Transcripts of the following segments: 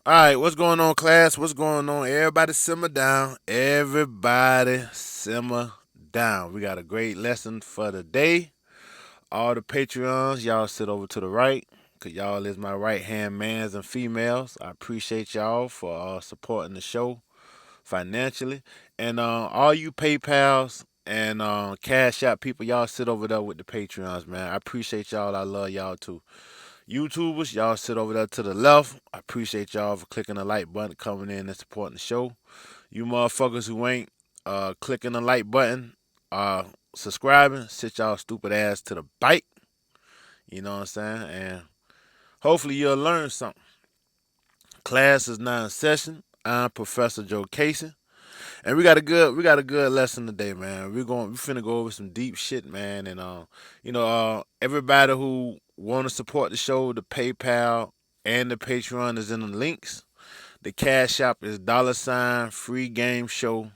All right, what's going on, class? What's going on? Everybody simmer down. Everybody simmer down. We got a great lesson for the day. All the Patreons, y'all sit over to the right, because y'all is my right hand mans and females. I appreciate y'all for supporting the show financially. And all you PayPals and Cash App people, y'all sit over there with the Patreons, man. I appreciate y'all. I love y'all too. YouTubers, y'all sit over there to the left. I appreciate y'all for clicking the like button, coming in and supporting the show. You motherfuckers who ain't clicking the like button, uh, subscribing, sit y'all stupid ass to the bite. You know what I'm saying? And hopefully you'll learn something. Class is now in session. I'm Professor Joe Casey. And we got a good lesson today, man. We finna go over some deep shit, man. And everybody who wanna support the show, the PayPal and the Patreon is in the links. The Cash App is $ free game show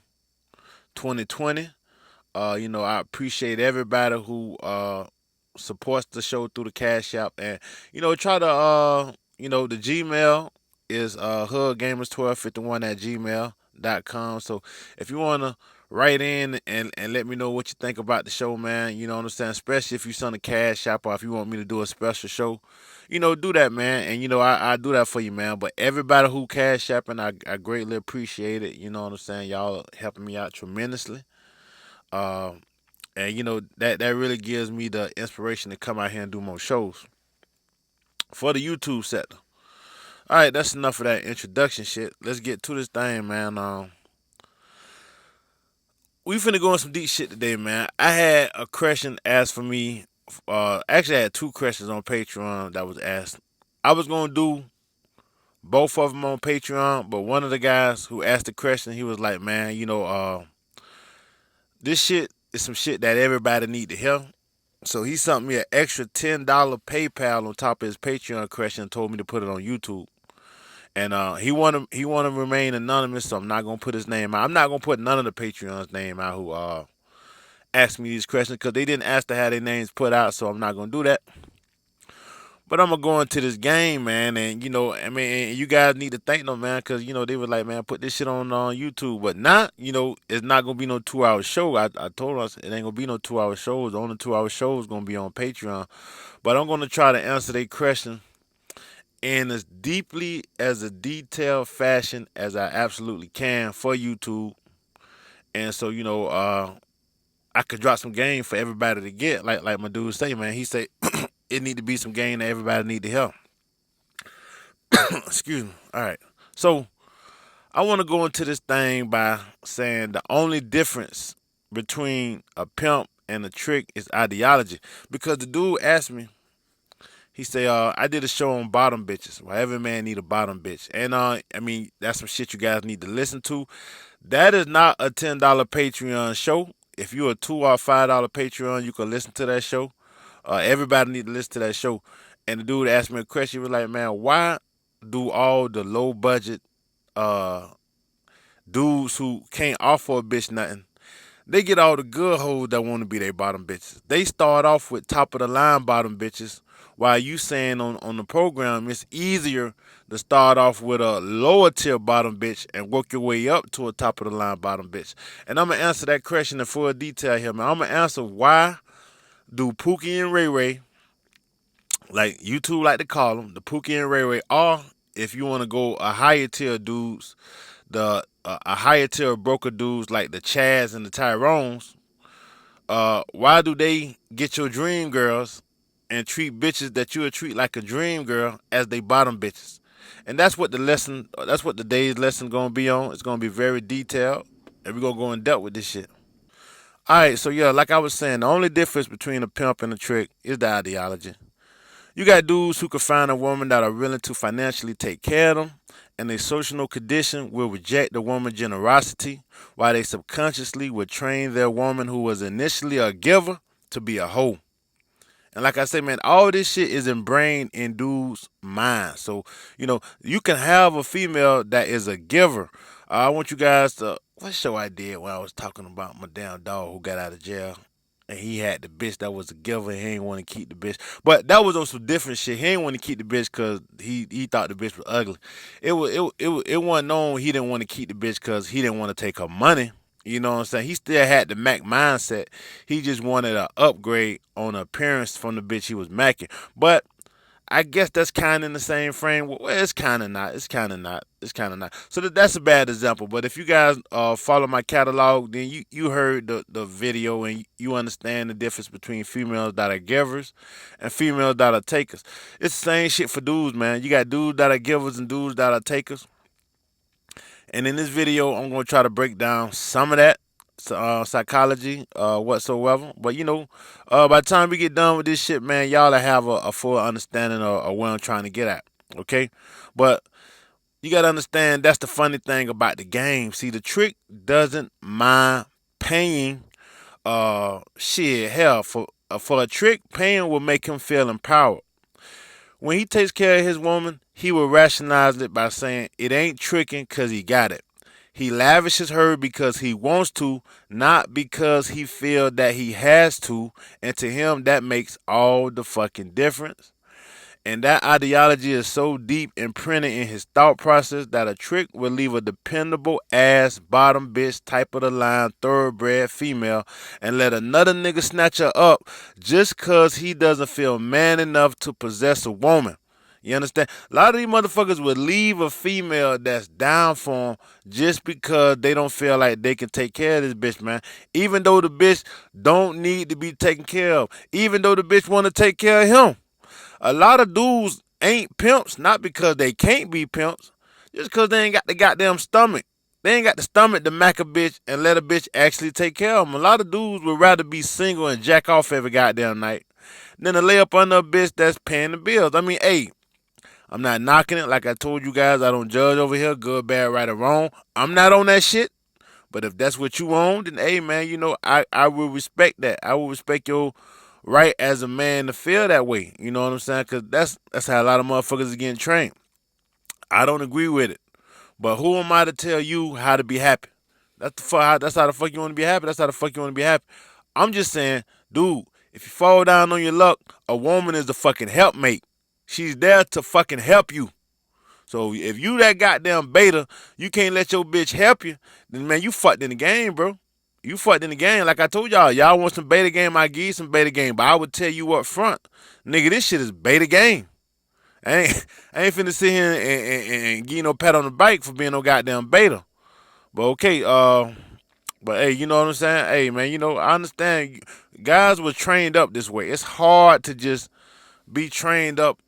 2020. I appreciate everybody who supports the show through the Cash App, and try to the Gmail is huggamers1251 at gmail.com. So if you wanna write in and let me know what you think about the show, man, you know what I'm saying, especially if you send a Cash App or if you want me to do a special show, do that, man. And I do that for you, man. But everybody who Cash Apping, I greatly appreciate it. You know what I'm saying? Y'all helping me out tremendously. Um and that really gives me the inspiration to come out here and do more shows for the YouTube sector. All right, that's enough of that introduction shit. Let's get to this thing, man. We finna go on some deep shit today, man. I had a question asked for me. Actually, I had two questions on Patreon that was asked. I was gonna do both of them on Patreon, but one of the guys who asked the question, he was like, "Man, this shit is some shit that everybody need to hear." So he sent me an extra $10 PayPal on top of his Patreon question and told me to put it on YouTube. And he wanna remain anonymous, so I'm not gonna put his name out. I'm not gonna put none of the Patreon's name out who asked me these questions because they didn't ask to have their names put out, so I'm not gonna do that. But I'm gonna go into this game, man, and I mean, you guys need to thank them, man, because they were like, man, put this shit on YouTube, but not, it's not gonna be no 2 hour show. I told us it ain't gonna be no 2 hour shows. The only 2 hour show is gonna be on Patreon. But I'm gonna try to answer their question in as deeply as a detailed fashion as I absolutely can for YouTube, and so I could drop some game for everybody to get, like my dude say, man. He say it need to be some game that everybody need to hear. Excuse me. All right. So I want to go into this thing by saying the only difference between a pimp and a trick is ideology. Because the dude asked me, he say, I did a show on bottom bitches. Why every man need a bottom bitch. And I mean, that's some shit you guys need to listen to. That is not a $10 Patreon show. If you're a $2 or $5 Patreon, you can listen to that show. Everybody need to listen to that show. And the dude asked me a question. He was like, man, why do all the low budget uh dudes who can't offer a bitch nothing, they get all the good hoes that want to be their bottom bitches? They start off with top of the line bottom bitches, while you saying on the program it's easier to start off with a lower tier bottom bitch and work your way up to a top of the line bottom bitch. And I'm gonna answer that question in full detail here, man. I'm gonna answer why do Pookie and Ray Ray, like YouTube like to call them, the Pookie and Ray Ray, or if you want to go a higher tier dudes, the a higher tier broker dudes like the Chads and the Tyrones, why do they get your dream girls and treat bitches that you would treat like a dream girl as they bottom bitches? And that's what the day's lesson gonna be on. It's gonna be very detailed, and we're gonna go in depth with this shit. All right, so yeah, like I was saying, the only difference between a pimp and a trick is the ideology. You got dudes who can find a woman that are willing to financially take care of them, and their social condition will reject the woman's generosity, while they subconsciously will train their woman who was initially a giver to be a hoe. And like I say, man, all this shit is ingrained in dudes' minds. So, you can have a female that is a giver. I want you guys to, what show I did when I was talking about my damn dog who got out of jail? and he had the bitch that was a giver. He ain't want to keep the bitch, but that was on some different shit. He ain't want to keep the bitch because he thought the bitch was ugly. It wasn't known he didn't want to keep the bitch because he didn't want to take her money. You know what I'm saying? He still had the Mac mindset. He just wanted an upgrade on the appearance from the bitch he was macking. But I guess that's kind of in the same frame. Well, it's kind of not. It's kind of not. It's kind of not. So that's a bad example. But if you guys follow my catalog, then you heard the video and you understand the difference between females that are givers and females that are takers. It's the same shit for dudes, man. You got dudes that are givers and dudes that are takers. And in this video, I'm going to try to break down some of that psychology whatsoever. But, by the time we get done with this shit, man, y'all will have a full understanding of what I'm trying to get at. Okay? But you got to understand that's the funny thing about the game. See, the trick doesn't mind paying shit. Hell, for a trick, paying will make him feel empowered. When he takes care of his woman, he will rationalize it by saying it ain't tricking because he got it. He lavishes her because he wants to, not because he feels that he has to, and to him that makes all the fucking difference. And that ideology is so deep imprinted in his thought process that a trick will leave a dependable ass bottom bitch type of the line thoroughbred female and let another nigga snatch her up just cause he doesn't feel man enough to possess a woman. You understand? A lot of these motherfuckers would leave a female that's down for them just because they don't feel like they can take care of this bitch, man. Even though the bitch don't need to be taken care of. Even though the bitch want to take care of him. A lot of dudes ain't pimps, not because they can't be pimps, just because they ain't got the goddamn stomach. They ain't got the stomach to mack a bitch and let a bitch actually take care of them. A lot of dudes would rather be single and jack off every goddamn night than to lay up under a bitch that's paying the bills. I mean, hey, I'm not knocking it. Like I told you guys, I don't judge over here, good, bad, right, or wrong. I'm not on that shit. But if that's what you own, then hey, man, I will respect that. I will respect your right as a man to feel that way. You know what I'm saying? Because that's how a lot of motherfuckers are getting trained. I don't agree with it. But who am I to tell you how to be happy? That's how the fuck you want to be happy. That's how the fuck you want to be happy. I'm just saying, dude, if you fall down on your luck, a woman is the fucking helpmate. She's there to fucking help you. So if you that goddamn beta, you can't let your bitch help you, then man, you fucked in the game, bro. You fucked in the game. Like I told y'all want some beta game, I give you some beta game. But I would tell you up front, nigga, this shit is beta game. I ain't finna sit here and give you no pat on the bike for being no goddamn beta. But okay, but hey, you know what I'm saying? Hey man, I understand guys were trained up this way. It's hard to just be trained up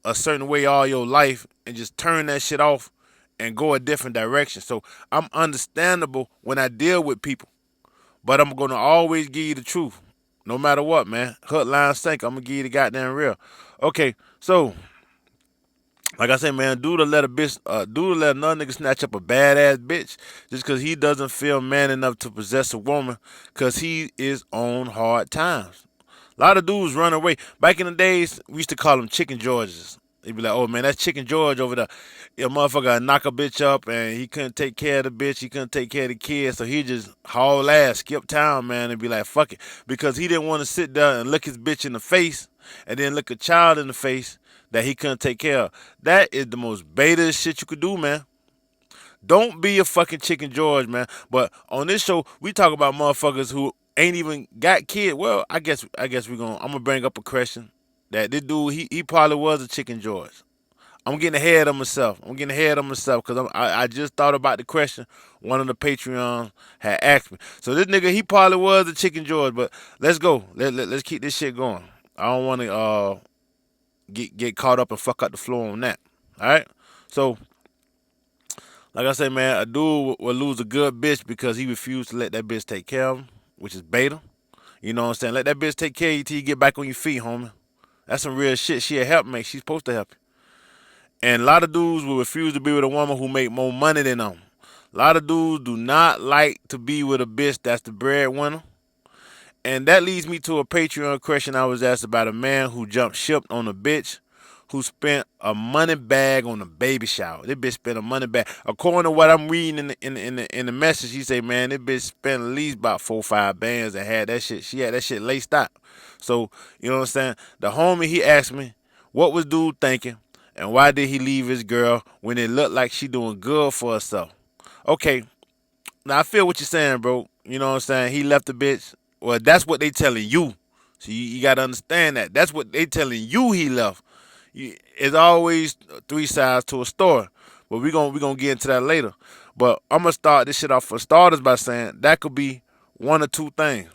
a certain way all your life and just turn that shit off and go a different direction. So I'm understandable when I deal with people, but I'm gonna always give you the truth, no matter what, man. Hook, line, sink. I'm gonna give you the goddamn real. Okay, so like I said, man, dude to let another nigga snatch up a badass bitch just because he doesn't feel man enough to possess a woman because he is on hard times. A lot of dudes run away. Back in the days, we used to call them Chicken Georges. They'd be like, oh man, that's Chicken George over there. Your motherfucker knock a bitch up and he couldn't take care of the bitch. He couldn't take care of the kids. So he just haul ass, skip town, man, and be like, fuck it. Because he didn't want to sit there and look his bitch in the face and then look a child in the face that he couldn't take care of. That is the most beta shit you could do, man. Don't be a fucking Chicken George, man. But on this show, we talk about motherfuckers who ain't even got kids. Well, I guess I'm gonna bring up a question that this dude he probably was a Chicken George. I'm getting ahead of myself. Because I just thought about the question one of the Patreons had asked me. So this nigga he probably was a Chicken George. But let's go. Let's keep this shit going. I don't want to get caught up and fuck up the floor on that. All right. So like I say, man, a dude will lose a good bitch because he refused to let that bitch take care of him, which is beta. You know what I'm saying? Let that bitch take care of you till you get back on your feet, homie. That's some real shit. She a helpmate. She's supposed to help you. And a lot of dudes will refuse to be with a woman who make more money than them. A lot of dudes do not like to be with a bitch that's the breadwinner. And that leads me to a Patreon question I was asked about a man who jumped ship on a bitch who spent a money bag on a baby shower. This bitch spent a money bag. According to what I'm reading in the message, he say, man, this bitch spent at least about 4 or 5 bands and had that shit. She had that shit laced out. So you know what I'm saying. The homie he asked me, what was dude thinking, and why did he leave his girl when it looked like she doing good for herself? Okay, now I feel what you're saying, bro. You know what I'm saying? He left the bitch. Well, that's what they telling you. So you gotta understand that. That's what they telling you he left. It's always three sides to a story. But we gonna get into that later. But I'm gonna start this shit off for starters by saying that could be one or two things.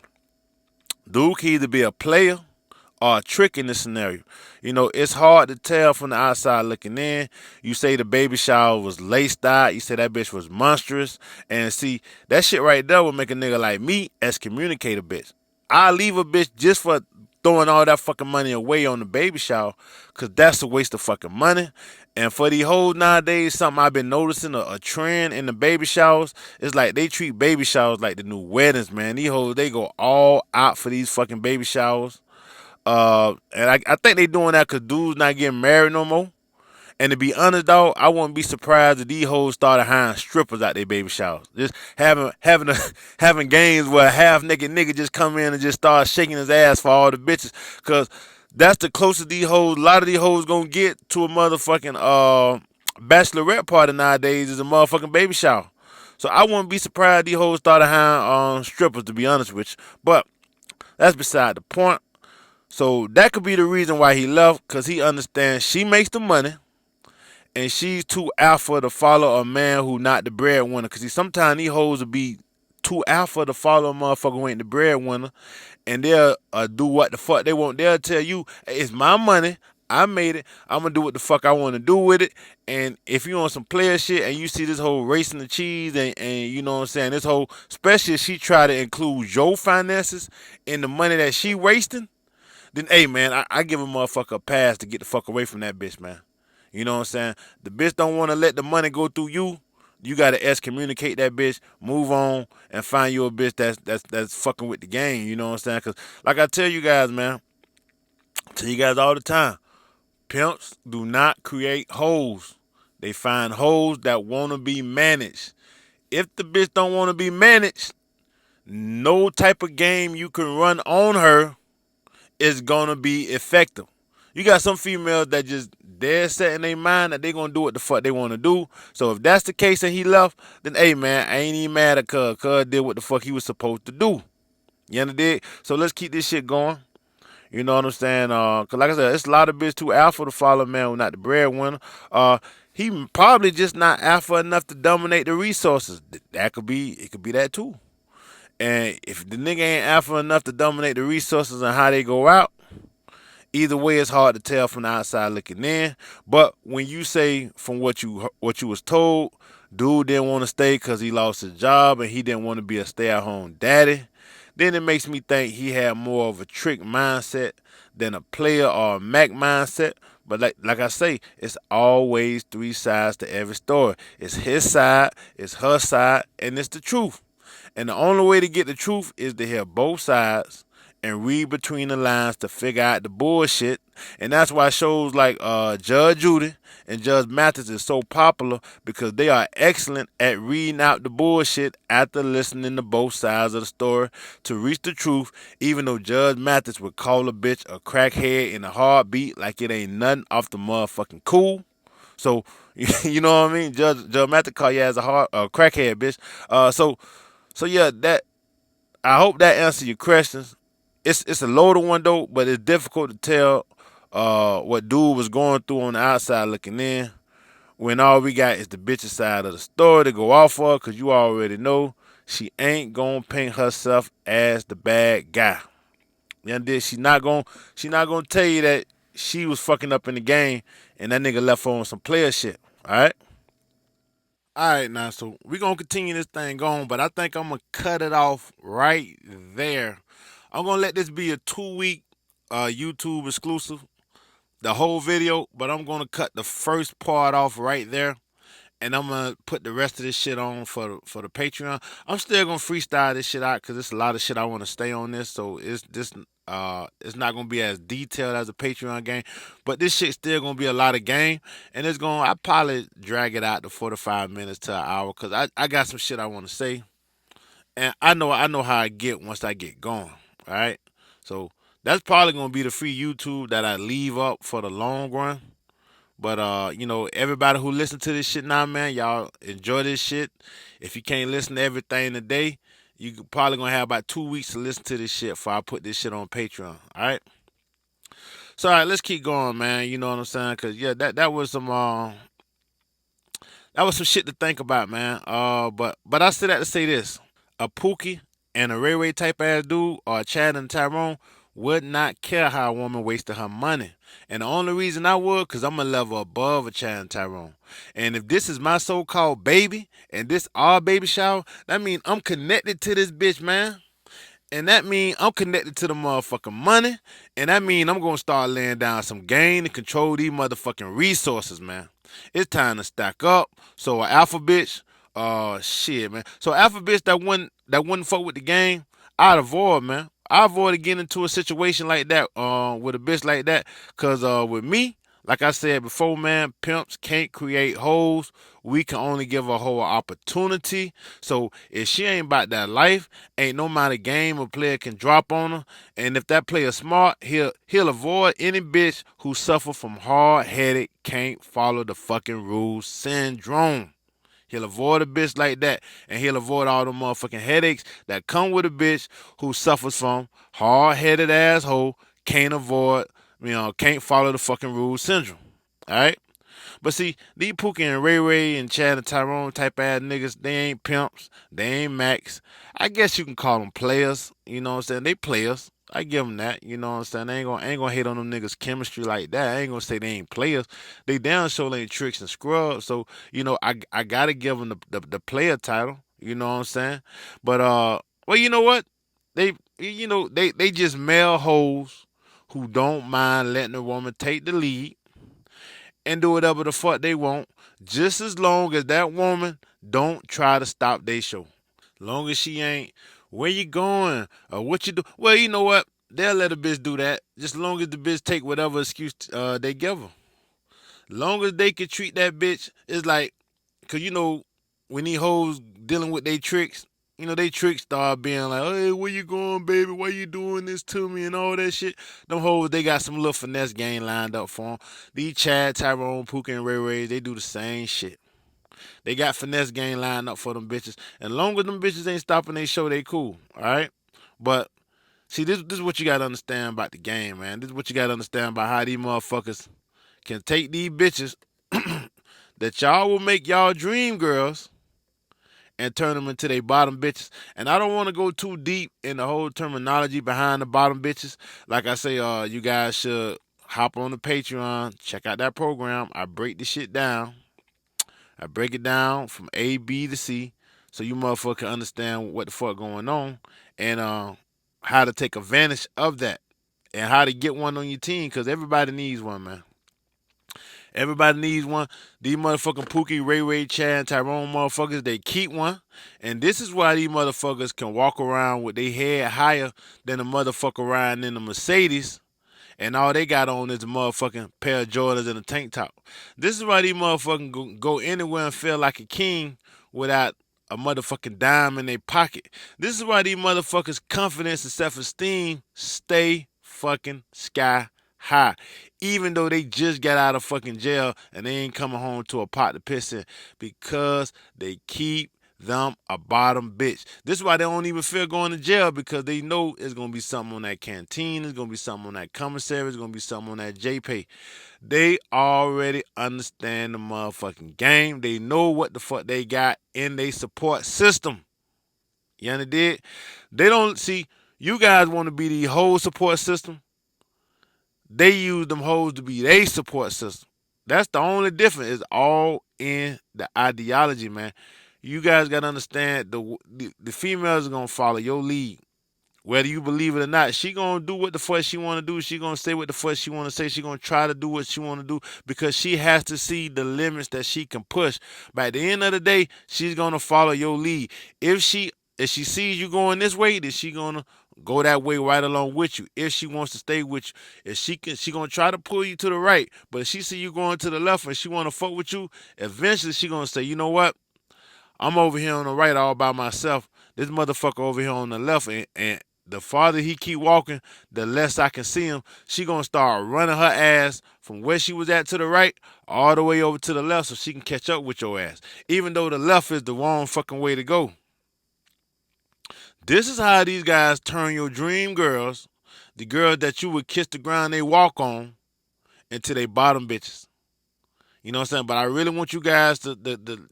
Dude can either be a player or a trick in this scenario. You know, it's hard to tell from the outside looking in. You say the baby shower was laced out. You say that bitch was monstrous. And see, that shit right there would make a nigga like me excommunicate a bitch. I leave a bitch just for throwing all that fucking money away on the baby shower, because that's a waste of fucking money. And for these hoes nowadays, something I've been noticing, a trend in the baby showers, is like they treat baby showers like the new weddings, man. These hoes, they go all out for these fucking baby showers. And I think they doing that because dudes not getting married no more. And to be honest, dog, I wouldn't be surprised if these hoes started hiring strippers at their baby showers. Just having games where a half naked nigga just come in and just start shaking his ass for all the bitches. Cause that's the closest these hoes, a lot of these hoes gonna get to a motherfucking bachelorette party nowadays is a motherfucking baby shower. So I wouldn't be surprised these hoes started hiring strippers, to be honest with you. But that's beside the point. So that could be the reason why he left, because he understands she makes the money and she's too alpha to follow a man who not the breadwinner. Because see, sometimes these hoes will be too alpha to follow a motherfucker who ain't the breadwinner, and they'll do what the fuck they want. They'll tell you, hey, it's my money. I made it. I'm going to do what the fuck I want to do with it. And if you on some player shit and you see this whole racing the cheese and you know what I'm saying, this whole, especially if she try to include your finances in the money that she wasting, then hey man, I give a motherfucker a pass to get the fuck away from that bitch, man. You know what I'm saying? The bitch don't want to let the money go through you. You gotta excommunicate that bitch, move on, and find you a bitch that's fucking with the game. You know what I'm saying? Cause like I tell you guys, man, I tell you guys all the time, pimps do not create hoes. They find hoes that wanna be managed. If the bitch don't wanna be managed, no type of game you can run on her is gonna be effective. You got some females that just dead set in their mind that they gonna do what the fuck they wanna do. So if that's the case and he left, then hey man, I ain't even mad at Cuz. Cuz did what the fuck he was supposed to do. You understand? So let's keep this shit going. You know what I'm saying? Cause like I said, it's a lot of bitch too alpha to follow a man who not the breadwinner. He probably just not alpha enough to dominate the resources. That could be, it could be that too. And if the nigga ain't alpha enough to dominate the resources and how they go out, either way, it's hard to tell from the outside looking in. But when you say from what you was told, dude didn't want to stay because he lost his job and he didn't want to be a stay-at-home daddy, then it makes me think he had more of a trick mindset than a player or a Mac mindset. But like I say, it's always three sides to every story. It's his side, it's her side, and it's the truth. And the only way to get the truth is to hear both sides and read between the lines to figure out the bullshit. And that's why shows like Judge Judy and Judge Mathis is so popular, because they are excellent at reading out the bullshit after listening to both sides of the story to reach the truth, even though Judge Mathis would call a bitch a crackhead in a heartbeat like it ain't nothing off the motherfucking cool. So, you know what I mean? Judge Mathis call you as a crackhead, bitch. So yeah, that, I hope that answers your questions. It's a loaded one though, but it's difficult to tell what dude was going through on the outside looking in, when all we got is the bitch's side of the story to go off for, because you already know she ain't gonna paint herself as the bad guy. You understand? She not gonna tell you that she was fucking up in the game and that nigga left her on some player shit. Alright? Alright, now, so we gonna continue this thing going, but I think I'm gonna cut it off right there. I'm gonna let this be a 2 week YouTube exclusive, the whole video, but I'm gonna cut the first part off right there. and I'm gonna put the rest of this shit on for the Patreon. I'm still gonna freestyle this shit out because it's a lot of shit I want to stay on this. So it's not gonna be as detailed as a Patreon game, but this shit still gonna be a lot of game, and I probably drag it out to 45 minutes to an hour because I got some shit I want to say, and I know how I get once I get going. All right, so that's probably gonna be the free YouTube that I leave up for the long run. But everybody who listen to this shit now, man, y'all enjoy this shit. If you can't listen to everything today, probably gonna have about 2 weeks to listen to this shit before I put this shit on Patreon. All right. So all right, let's keep going, man. You know what I'm saying? Cause yeah, that was some shit to think about, man. But I still have to say this: a Pookie and a Ray Ray type ass dude, or a Chad and Tyrone, would not care how a woman wasted her money. And the only reason I would, cause I'm a level above a Chad and Tyrone. And if this is my so-called baby, and this our baby shower, that means I'm connected to this bitch, man. And that mean I'm connected to the motherfucking money. And that mean I'm gonna start laying down some game to control these motherfucking resources, man. It's time to stack up. So an alpha bitch, shit, man. So alpha bitch that wouldn't fuck with the game, I'd avoid, man. I avoid getting into a situation like that, with a bitch like that. Cause with me, like I said before, man, pimps can't create hoes. We can only give a hoe an opportunity. So if she ain't about that life, ain't no amount of game a player can drop on her. And if that player smart, he'll avoid any bitch who suffer from hard headed, can't follow the fucking rules syndrome. He'll avoid a bitch like that, and he'll avoid all the motherfucking headaches that come with a bitch who suffers from hard-headed asshole, can't follow the fucking rules syndrome. All right. But see, these Pookie and Ray Ray and Chad and Tyrone type ass niggas, they ain't pimps, they ain't Max. I guess you can call them players. You know what I'm saying? They players. I give them that. You know what I'm saying? I ain't gonna hate on them niggas' chemistry like that. I ain't gonna say they ain't players. They down show ain't tricks and scrubs. So I gotta give them the player title. You know what I'm saying? But well, you know what? They just male hoes who don't mind letting a woman take the lead and do whatever the fuck they want, just as long as that woman don't try to stop they show. Long as she ain't, where you going or what you do. Well, you know what? They'll let a bitch do that, just as long as the bitch take whatever excuse they give her. Long as they can treat that bitch, it's like, cause when these hoes dealing with they tricks, they tricks start being like, hey, where you going, baby? Why you doing this to me and all that shit? Them hoes, they got some little finesse game lined up for them. These Chad, Tyrone, Pookie, and Ray Ray, they do the same shit. They got finesse game lined up for them bitches. And long as them bitches ain't stopping they show, they cool. All right? But see, this is what you gotta understand about the game, man. This is what you gotta understand about how these motherfuckers can take these bitches that y'all will make y'all dream girls and turn them into they bottom bitches. And I don't want to go too deep in the whole terminology behind the bottom bitches. Like I say, you guys should hop on the Patreon, check out that program. I break the shit down. I break it down from A, B to C, so you motherfucker can understand what the fuck going on and how to take advantage of that and how to get one on your team, because everybody needs one, man. Everybody needs one. These motherfucking Pookie, Ray Ray, Chad, and Tyrone motherfuckers, they keep one. And this is why these motherfuckers can walk around with their head higher than a motherfucker riding in a Mercedes. And all they got on is a motherfucking pair of Jordans and a tank top. This is why these motherfuckers go anywhere and feel like a king without a motherfucking dime in their pocket. This is why these motherfuckers' confidence and self-esteem stay fucking sky high. Even though they just got out of fucking jail and they ain't coming home to a pot to piss in, because they keep them a bottom bitch. This is why they don't even feel going to jail, because they know it's gonna be something on that canteen, it's gonna be something on that commissary, it's gonna be something on that JPay. They already understand the motherfucking game. They know what the fuck they got in their support system. You understand? They don't see you guys want to be the whole support system. They use them hoes to be their support system. That's the only difference. It's all in the ideology, man. You guys gotta understand the females are gonna follow your lead. Whether you believe it or not, she gonna do what the fuck she wanna do. She gonna say what the fuck she wanna say. She gonna try to do what she wanna do because she has to see the limits that she can push. But at the end of the day, she's gonna follow your lead. If she sees you going this way, then she gonna go that way right along with you. If she wants to stay with you, if she gonna try to pull you to the right. But if she see you going to the left and she wanna fuck with you, eventually she gonna say, you know what? I'm over here on the right all by myself. This motherfucker over here on the left, and the farther he keep walking, the less I can see him. She gonna start running her ass from where she was at to the right all the way over to the left so she can catch up with your ass. Even though the left is the wrong fucking way to go. This is how these guys turn your dream girls, the girls that you would kiss the ground they walk on, into they bottom bitches. You know what I'm saying? But I really want you guys to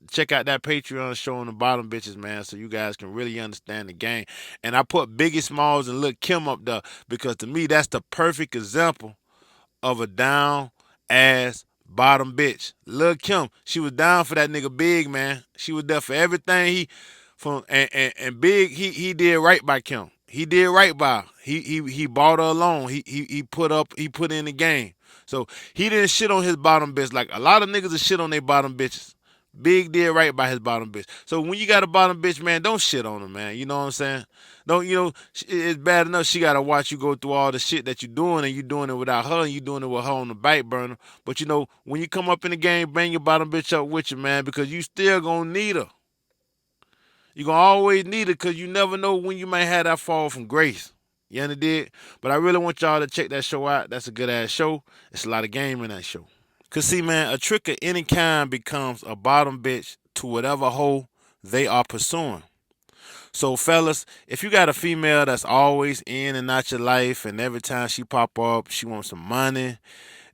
check out that Patreon show on the bottom bitches, man, so you guys can really understand the game. And I put Biggie Smalls and Lil Kim up there because to me that's the perfect example of a down ass bottom bitch. Lil Kim, she was down for that nigga Big, man. She was there for everything and Big, he did right by Kim. He did right by her. He bought her alone. He put in the game. So he didn't shit on his bottom bitch like a lot of niggas that shit on their bottom bitches. Big did right by his bottom bitch. So when you got a bottom bitch, man, don't shit on her, man. You know what I'm saying? Don't it's bad enough she gotta watch you go through all the shit that you're doing, and you doing it without her, and you doing it with her on the bike burner. But when you come up in the game, bring your bottom bitch up with you, man, because you still gonna need her. You gonna always need it because you never know when you might have that fall from grace. You understand? But I really want y'all to check that show out. That's a good ass show. It's a lot of game in that show. Cause see, man, a trick of any kind becomes a bottom bitch to whatever hoe they are pursuing. So fellas, if you got a female that's always in and out your life and every time she pop up, she wants some money,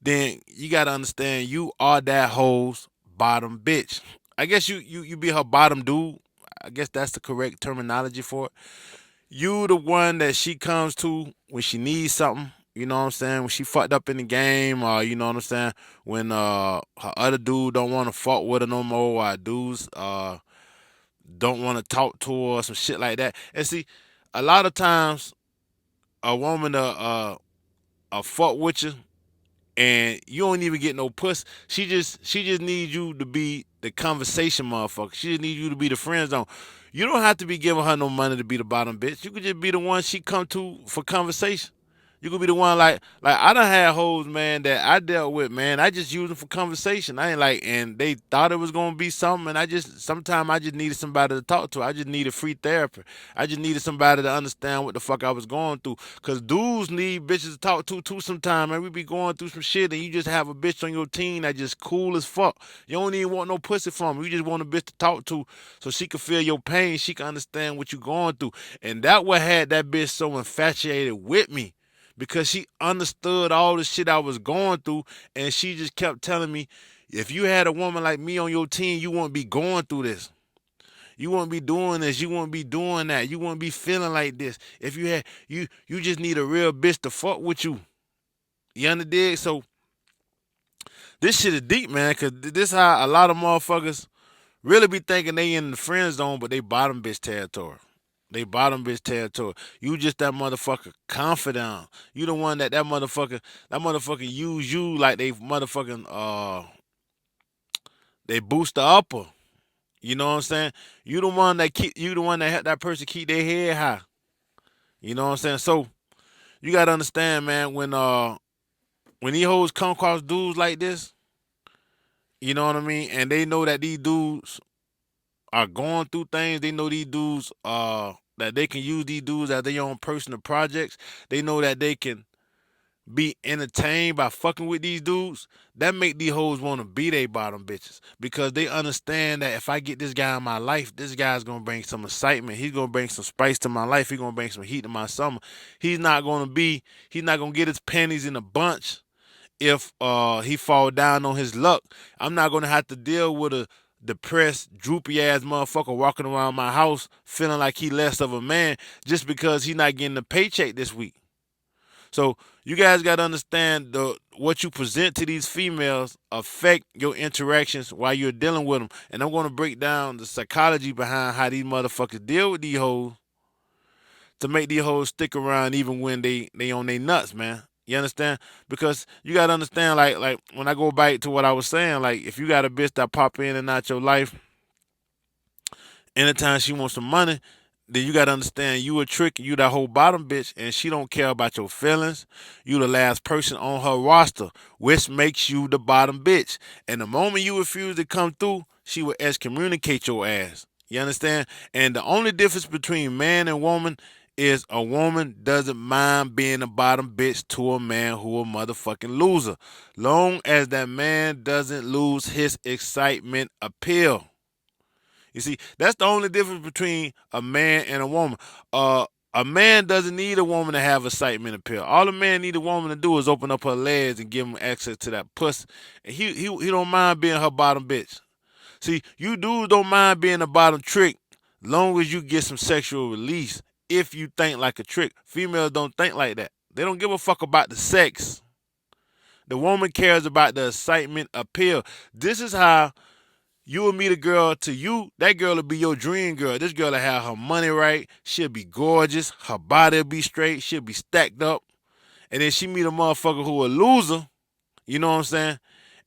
then you gotta understand you are that hoe's bottom bitch. I guess you be her bottom dude. I guess that's the correct terminology for it. You the one that she comes to when she needs something. You know what I'm saying? When she fucked up in the game, or you know what I'm saying? When her other dude don't want to fuck with her no more, or dudes don't want to talk to her, or some shit like that. And see, a lot of times a woman fuck with you and you don't even get no puss. She just needs you to be the conversation motherfucker. She just needs you to be the friend zone. You don't have to be giving her no money to be the bottom bitch. You could just be the one she come to for conversation. You could be the one like I done had hoes, man, that I dealt with, man. I just used them for conversation. I ain't like, and they thought it was gonna be something, and sometimes I just needed somebody to talk to. I just needed free therapy. I just needed somebody to understand what the fuck I was going through. Cause dudes need bitches to talk to too sometimes, man. We be going through some shit, and you just have a bitch on your team that just cool as fuck. You don't even want no pussy from her. You just want a bitch to talk to so she can feel your pain. She can understand what you going through. And that what had that bitch so infatuated with me because she understood all the shit I was going through, and she just kept telling me, if you had a woman like me on your team, you wouldn't be going through this. You wouldn't be doing this. You wouldn't be doing that. You wouldn't be feeling like this. If you had you just need a real bitch to fuck with you. You understand? So this shit is deep, man, cause this how a lot of motherfuckers really be thinking they in the friend zone, but they bottom bitch territory. They bottom bitch territory. You just that motherfucker confidant. You the one that motherfucker use you like they motherfucking they boost the upper. You know what I'm saying? You the one that help that person keep their head high. You know what I'm saying? So you gotta understand, man, when these hoes come across dudes like this, you know what I mean, and they know that these dudes are going through things. They know these dudes that they can use these dudes as their own personal projects. They know that they can be entertained by fucking with these dudes. That make these hoes want to be they bottom bitches because they understand that if I get this guy in my life, this guy's gonna bring some excitement. He's gonna bring some spice to my life. He's gonna bring some heat to my summer. He's not gonna get his panties in a bunch if he fall down on his luck. I'm not gonna have to deal with a depressed, droopy ass motherfucker walking around my house feeling like he less of a man just because he not getting a paycheck this week. So you guys gotta understand what you present to these females affect your interactions while you're dealing with them. And I'm gonna break down the psychology behind how these motherfuckers deal with these hoes to make these hoes stick around even when they on their nuts, man. You understand? Because you gotta understand, like when I go back to what I was saying, like if you got a bitch that pop in and out your life anytime she wants some money, then you gotta understand you a trick, you that whole bottom bitch, and she don't care about your feelings. You the last person on her roster, which makes you the bottom bitch. And the moment you refuse to come through, she will excommunicate your ass. You understand? And the only difference between man and woman is a woman doesn't mind being a bottom bitch to a man who a motherfucking loser. Long as that man doesn't lose his excitement appeal. You see, that's the only difference between a man and a woman. A man doesn't need a woman to have excitement appeal. All a man need a woman to do is open up her legs and give him access to that pussy. And he don't mind being her bottom bitch. See, you dudes don't mind being a bottom trick, long as you get some sexual release. If you think like a trick, females don't think like that. They don't give a fuck about the sex. The woman cares about the excitement appeal. This is how you will meet a girl to you, that girl will be your dream girl. This girl will have her money right. She'll be gorgeous. Her body will be straight. She'll be stacked up. And then she meet a motherfucker who a loser, you know what I'm saying?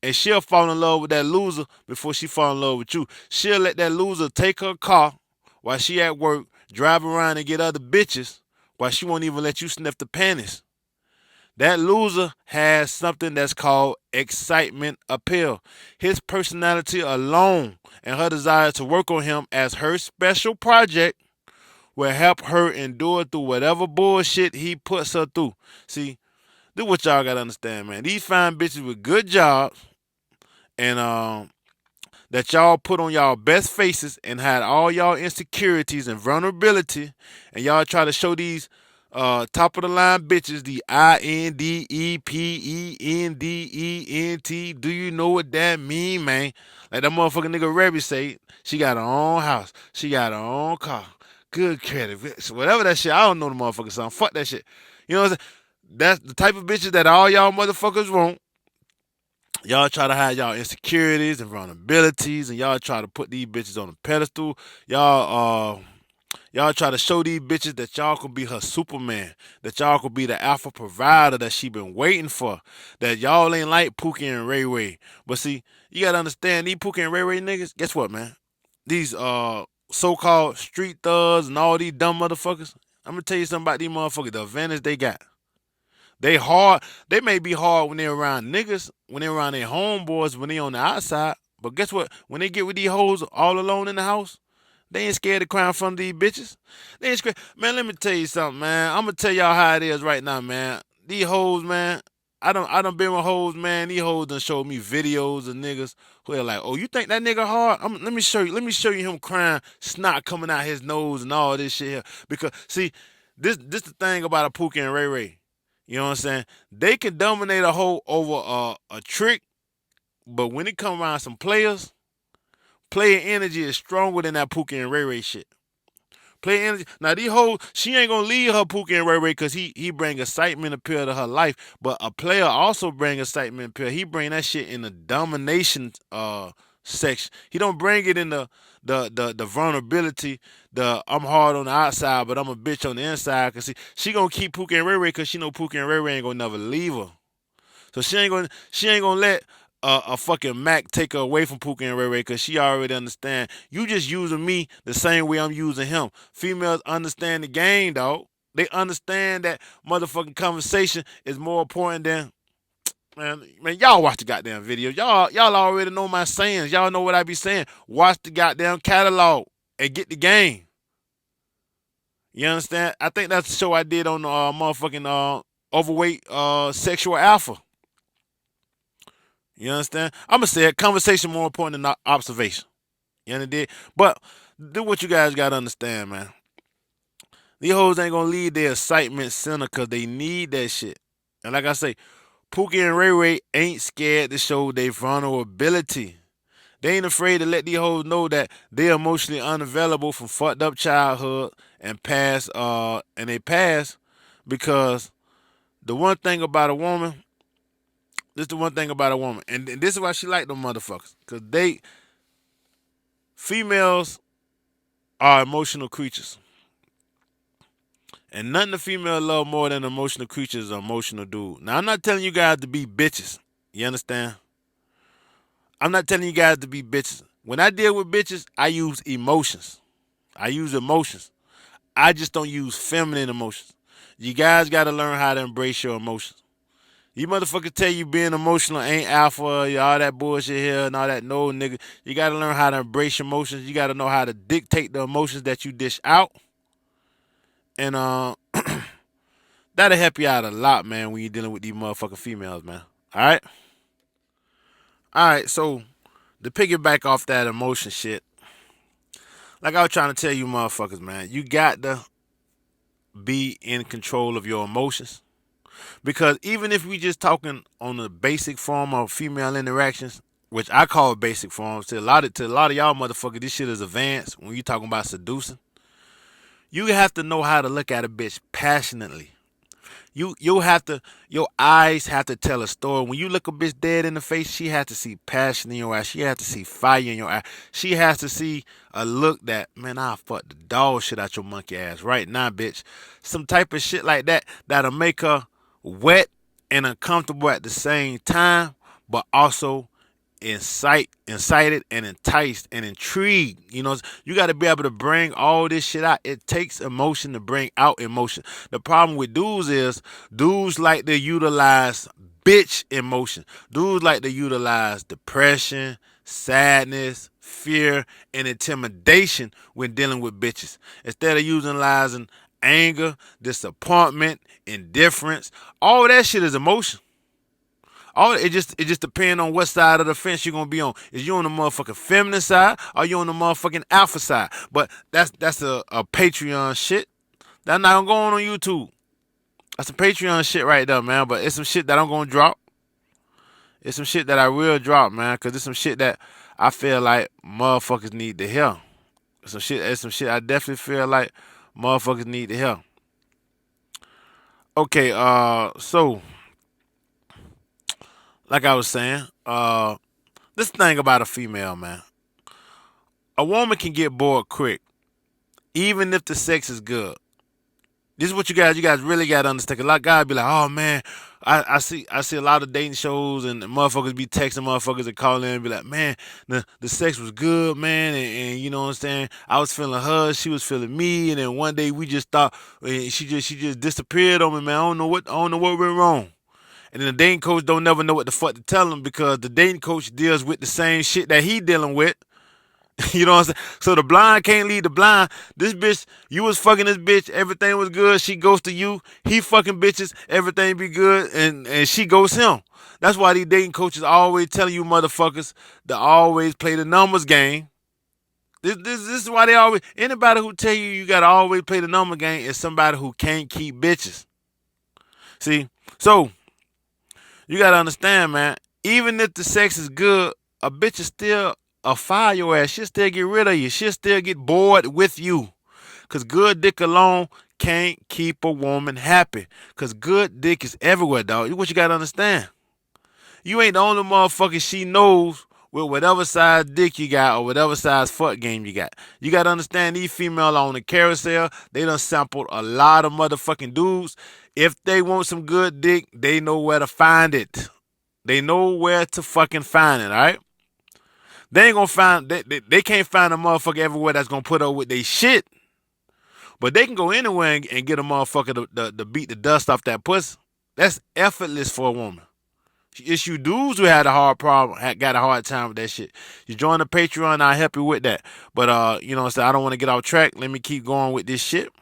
And she'll fall in love with that loser before she fall in love with you. She'll let that loser take her car while she at work, drive around and get other bitches while she won't even let you sniff the panties. That loser has something that's called excitement appeal. His personality alone and her desire to work on him as her special project will help her endure through whatever bullshit he puts her through. See, this what y'all gotta understand, man. These fine bitches with good jobs and that y'all put on y'all best faces and hide all y'all insecurities and vulnerability, and y'all try to show these top of the line bitches the INDEPENDENT. Do you know what that mean, man? Like that motherfucking nigga Rebby say, she got her own house, she got her own car, good credit, whatever that shit. I don't know the motherfucking song. Fuck that shit. You know what I'm saying? That's the type of bitches that all y'all motherfuckers want. Y'all try to hide y'all insecurities and vulnerabilities, and y'all try to put these bitches on a pedestal. Y'all try to show these bitches that y'all could be her Superman, that y'all could be the alpha provider that she been waiting for, that y'all ain't like Pookie and Ray Ray. But see, you gotta understand, these Pookie and Ray Ray niggas, guess what, man? These so-called street thugs and all these dumb motherfuckers, I'm gonna tell you something about these motherfuckers, the advantage they got. They hard. They may be hard when they're around niggas, when they're around their homeboys, when they on the outside. But guess what? When they get with these hoes all alone in the house, they ain't scared to cry in front of these bitches. They ain't scared. Man, let me tell you something, man. I'm gonna tell y'all how it is right now, man. These hoes, man. I done been with hoes, man. These hoes done showed me videos of niggas who are like, oh, you think that nigga hard? Let me show you. Let me show you him crying, snot coming out his nose and all this shit here. Because see, this the thing about a Pookie and Ray Ray. You know what I'm saying? They can dominate a hoe over a trick, but when it come around some players, player energy is stronger than that Pookie and Ray Ray shit. Player energy. Now these hoes, she ain't gonna leave her Pookie and Ray Ray because he bring excitement appeal to her life. But a player also bring excitement appeal. He bring that shit in the domination section. He don't bring it in the vulnerability. The I'm hard on the outside, but I'm a bitch on the inside. Cause see, she gonna keep Pookie and Ray Ray because she know Pookie and Ray Ray ain't gonna never leave her. So she ain't gonna let a fucking Mac take her away from Pookie and Ray Ray because she already understand. You just using me the same way I'm using him. Females understand the game, dog. They understand that motherfucking conversation is more important than man. Y'all watch the goddamn video. Y'all already know my sayings. Y'all know what I be saying. Watch the goddamn catalog and get the game. You understand? I think that's the show I did on the motherfucking overweight sexual alpha. You understand? I'm gonna say it. Conversation more important than observation. You understand? But do what you guys gotta understand, man. These hoes ain't gonna leave their excitement center because they need that shit. And like I say, Pookie and Ray Ray ain't scared to show their vulnerability. They ain't afraid to let these hoes know that they're emotionally unavailable from fucked up childhood and past and they past because the one thing about a woman, this is the one thing about a woman, and this is why she like them motherfuckers. Cause females are emotional creatures. And nothing a female love more than an emotional creature is an emotional dude. Now, I'm not telling you guys to be bitches. You understand? I'm not telling you guys to be bitches. When I deal with bitches, I use emotions. I use emotions. I just don't use feminine emotions. You guys got to learn how to embrace your emotions. You motherfuckers tell you being emotional ain't alpha, all that bullshit here and all that. No, nigga. You got to learn how to embrace your emotions. You got to know how to dictate the emotions that you dish out. And that'll help you out a lot, man, when you're dealing with these motherfucking females, man. All right? All right, so to piggyback off that emotion shit, like I was trying to tell you motherfuckers, man, you got to be in control of your emotions. Because even if we just talking on the basic form of female interactions, which I call basic forms, to a lot of y'all motherfuckers, this shit is advanced when you talking about seducing. You have to know how to look at a bitch passionately. You'll have to, your eyes have to tell a story. When you look a bitch dead in the face, she has to see passion in your eyes. She has to see fire in your eye. She has to see a look that, man, I'll fuck the dog shit out your monkey ass right now, bitch. Some type of shit like that that'll make her wet and uncomfortable at the same time, but also incited and enticed and intrigued. You know, you got to be able to bring all this shit out. It takes emotion to bring out emotion. The problem with dudes is dudes like to utilize bitch emotion. Dudes like to utilize depression, sadness, fear, and intimidation when dealing with bitches. Instead of utilizing anger, disappointment, indifference, all that shit is emotion. All it just depends on what side of the fence you're gonna be on. Is you on the motherfucking feminine side or you on the motherfucking alpha side? But that's a Patreon shit. That's not gonna go on YouTube. That's some Patreon shit right there, man. But it's some shit that I'm gonna drop. It's some shit that I will drop, man, cause it's some shit that I feel like motherfuckers need to hear. It's some shit I definitely feel like motherfuckers need to hear. Okay, so like I was saying, this thing about a female, man. A woman can get bored quick, even if the sex is good. This is what you guys really gotta understand. A lot of guys be like, oh man, I see a lot of dating shows and motherfuckers be texting motherfuckers and calling in and be like, man, the sex was good, man, and you know what I'm saying? I was feeling her, she was feeling me, and then one day we just thought she just disappeared on me, man. I don't know what went wrong. And then the dating coach don't never know what the fuck to tell him because the dating coach deals with the same shit that he dealing with. You know what I'm saying? So the blind can't lead the blind. This bitch, you was fucking this bitch, everything was good, she goes to you. He fucking bitches, everything be good, and she goes him. That's why these dating coaches always telling you motherfuckers to always play the numbers game. This is why they always, anybody who tell you gotta always play the number game is somebody who can't keep bitches. See? So, you gotta understand, man, even if the sex is good, a bitch is still fire your ass. She'll still get rid of you. She'll still get bored with you. Cause good dick alone can't keep a woman happy. Cause good dick is everywhere, dog. What you gotta understand. You ain't the only motherfucker she knows with whatever size dick you got or whatever size fuck game you got. You gotta understand these females on the carousel, they done sampled a lot of motherfucking dudes. If they want some good dick, they know where to find it. They know where to fucking find it, alright? They ain't gonna find, they can't find a motherfucker everywhere that's gonna put up with they shit. But they can go anywhere and get a motherfucker to beat the dust off that pussy. That's effortless for a woman. It's you dudes who had a hard problem, got a hard time with that shit. You join the Patreon, I'll help you with that. But you know what I'm saying, I don't want to get off track. Let me keep going with this shit.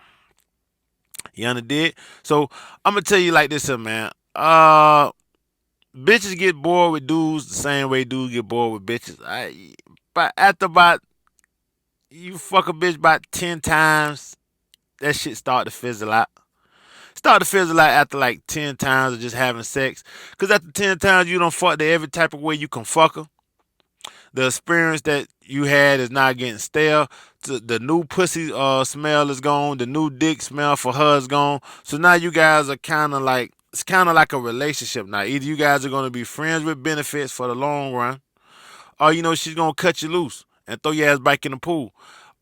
You understand? So I'm gonna tell you like this, man. Bitches get bored with dudes the same way dudes get bored with bitches. But after about you fuck a bitch about 10 times, that shit start to fizzle out. Start to fizzle out after like 10 times of just having sex. Cause after 10 times you don't fuck her every type of way you can fuck her. The experience that you had is not getting stale. The new pussy smell is gone. The new dick smell for her is gone. So now you guys are kind of like, it's kind of like a relationship now. Either you guys are going to be friends with benefits for the long run, or you know she's going to cut you loose and throw your ass back in the pool.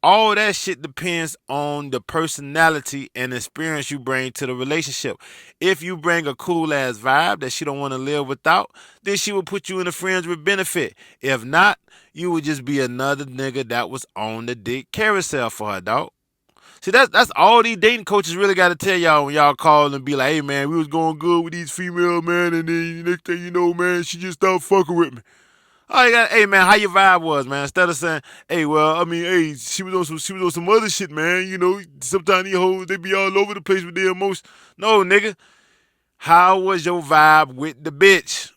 All that shit depends on the personality and experience you bring to the relationship. If you bring a cool ass vibe that she don't want to live without, then she will put you in the friends with benefit. If not, you would just be another nigga that was on the dick carousel for her, dog. See, that's all these dating coaches really got to tell y'all when y'all call and be like, hey, man, we was going good with these female, man, and then next thing you know, man, she just stopped fucking with me. Oh, you got, hey, man, how your vibe was, man? Instead of saying, hey, well, I mean, hey, she was on some other shit, man. You know, sometimes these hoes, they be all over the place with their emotions. No, nigga, how was your vibe with the bitch?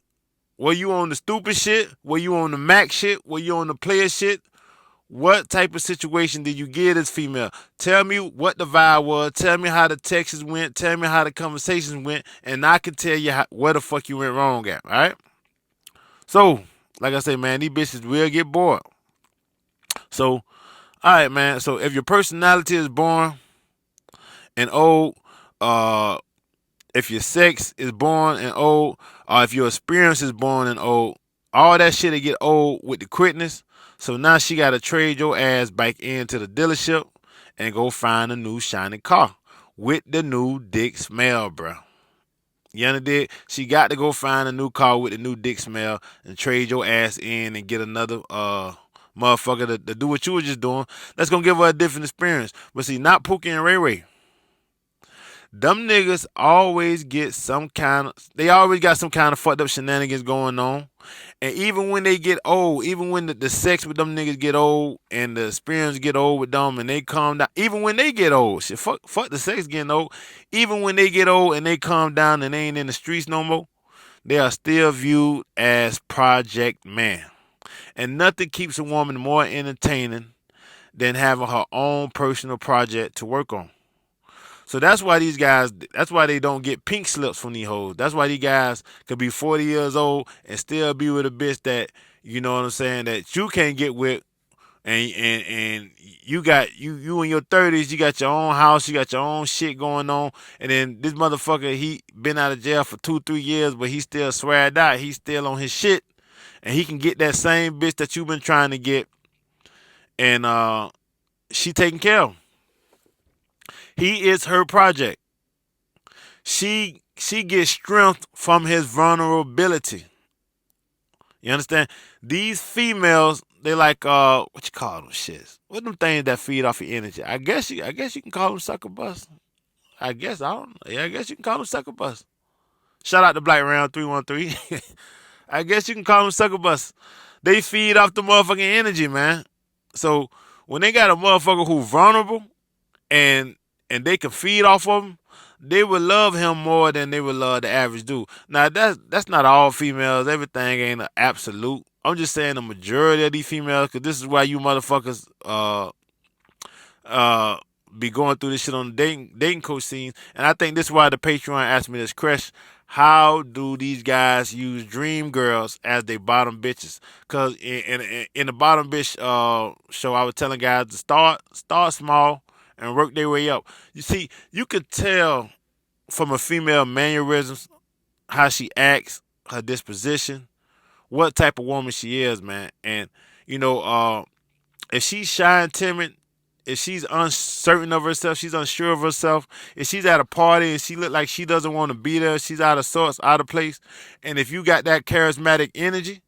Were you on the stupid shit? Were you on the Mac shit? Were you on the player shit? What type of situation did you get as female? Tell me what the vibe was. Tell me how the texts went. Tell me how the conversations went, and I can tell you where the fuck you went wrong at. All right. So, like I say, man, these bitches will get bored. So, all right, man. So if your personality is boring and old, uh, if your sex is boring and old, or if your experience is boring and old, all that shit will get old with the quickness. So now she got to trade your ass back into the dealership and go find a new shiny car with the new dick smell, bro. You understand? She got to go find a new car with the new dick smell and trade your ass in and get another motherfucker to do what you were just doing. That's gonna give her a different experience. But see, not Pookie and Ray Ray. Them niggas always get they always got some kind of fucked up shenanigans going on. And even when they get old, even when the sex with them niggas get old and the experience get old with them and they calm down, even when they get old, shit, fuck the sex getting old. Even when they get old and they calm down and they ain't in the streets no more, they are still viewed as project man. And nothing keeps a woman more entertaining than having her own personal project to work on. So that's why these guys, that's why they don't get pink slips from these hoes. That's why these guys could be 40 years old and still be with a bitch that, you know what I'm saying, that you can't get with. And you got you in your 30s, you got your own house, you got your own shit going on, and then this motherfucker, he been out of jail for 2-3 years, but he still sweared out, he still on his shit, and he can get that same bitch that you've been trying to get, and she taking care of him. He is her project. She gets strength from his vulnerability. You understand? These females, they like what you call them shits? What them things that feed off your energy? I guess you can call them sucker bus. I guess I don't know. Yeah, I guess you can call them sucker bus. Shout out to Black Round 313. I guess you can call them sucker bus. They feed off the motherfucking energy, man. So when they got a motherfucker who vulnerable and they can feed off of him, they would love him more than they would love the average dude. Now that's not all females. Everything ain't an absolute. I'm just saying the majority of these females, because this is why you motherfuckers uh be going through this shit on the dating coach scene. And I think this is why the Patreon asked me this question. How do these guys use dream girls as they bottom bitches? Because in the bottom bitch show, I was telling guys to start small and work their way up. You see, you could tell from a female mannerisms, how she acts, her disposition, what type of woman she is, man. And you know, if she's shy and timid, if she's uncertain of herself, she's unsure of herself, if she's at a party and she look like she doesn't want to be there, she's out of sorts, out of place, and if you got that charismatic energy,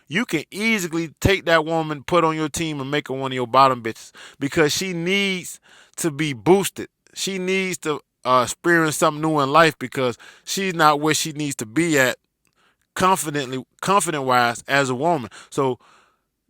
you can easily take that woman, put on your team, and make her one of your bottom bitches because she needs to be boosted. She needs to experience something new in life because she's not where she needs to be at confident wise as a woman. So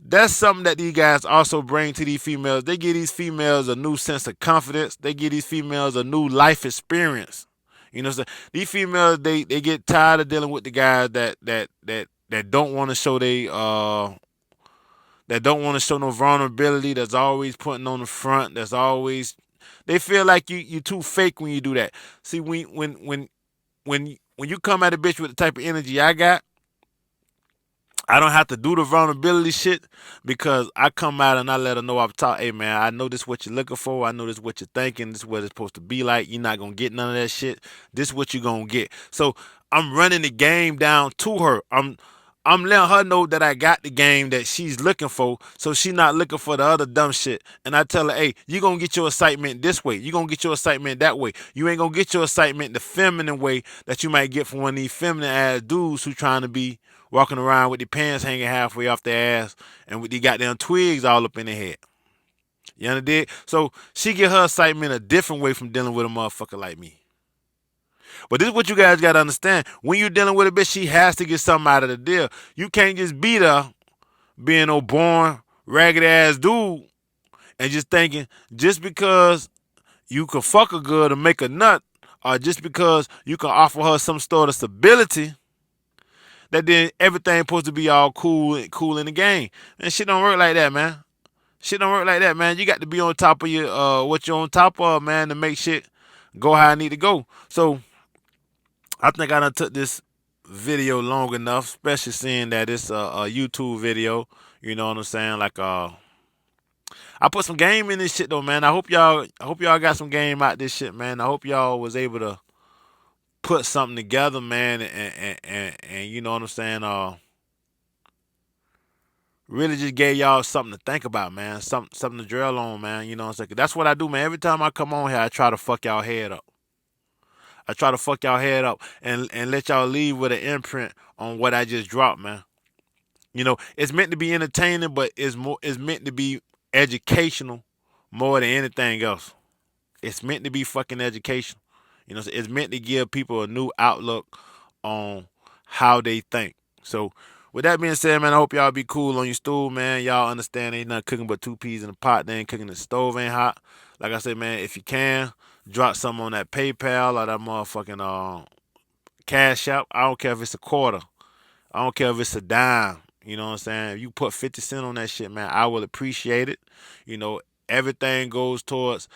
that's something that these guys also bring to these females. They give these females a new sense of confidence. They give these females a new life experience. You know what I'm saying? These females, they get tired of dealing with the guys that don't want to show that don't want to show no vulnerability, that's always putting on the front, that's always, they feel like you too fake when you do that. See, when you come at a bitch with the type of energy I got, I don't have to do the vulnerability shit because I come out and I let her know up top, hey man, I know this is what you're looking for. I know this is what you're thinking. This is what it's supposed to be like. You're not gonna get none of that shit. This is what you're gonna get. So I'm running the game down to her. I'm letting her know that I got the game that she's looking for, so she's not looking for the other dumb shit. And I tell her, hey, you going to get your excitement this way. You going to get your excitement that way. You ain't going to get your excitement the feminine way that you might get from one of these feminine ass dudes who trying to be walking around with their pants hanging halfway off their ass and with these goddamn twigs all up in their head. You understand? So she get her excitement a different way from dealing with a motherfucker like me. But this is what you guys gotta understand. When you're dealing with a bitch, she has to get something out of the deal. You can't just beat her being no born ragged ass dude and just thinking just because you can fuck her good or make a nut, or just because you can offer her some sort of stability, that then everything supposed to be all cool in the game. And shit don't work like that, man. Shit don't work like that, man. You got to be on top of your what you're on top of, man, to make shit go how I need to go. So I think I done took this video long enough, especially seeing that it's a YouTube video. You know what I'm saying? Like I put some game in this shit though, man. I hope y'all got some game out this shit, man. I hope y'all was able to put something together, man, and you know what I'm saying. Really just gave y'all something to think about, man. Something to drill on, man. You know what I'm saying? 'Cause that's what I do, man. Every time I come on here, I try to fuck y'all head up. I try to fuck y'all head up and let y'all leave with an imprint on what I just dropped, man. You know, it's meant to be entertaining, but it's meant to be educational more than anything else. It's meant to be fucking educational. You know, it's meant to give people a new outlook on how they think. So, with that being said, man, I hope y'all be cool on your stool, man. Y'all understand ain't nothing cooking but two peas in a pot. They ain't cooking the stove ain't hot. Like I said, man, if you can, drop something on that PayPal or that motherfucking Cash App. I don't care if it's a quarter. I don't care if it's a dime. You know what I'm saying? If you put 50 cents on that shit, man, I will appreciate it. You know, everything goes towards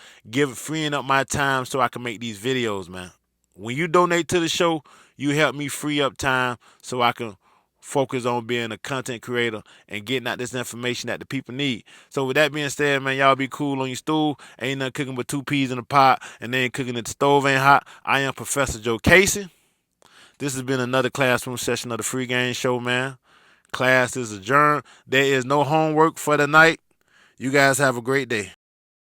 freeing up my time so I can make these videos, man. When you donate to the show, you help me free up time so I can focus on being a content creator and getting out this information that the people need. So with that being said, man, y'all be cool on your stool. Ain't nothing cooking but two peas in a pot, and then cooking at the stove ain't hot. I am Professor Joe Casey. This has been another classroom session of the Free Game Show, man. Class is adjourned. There is no homework for the night. You guys have a great day.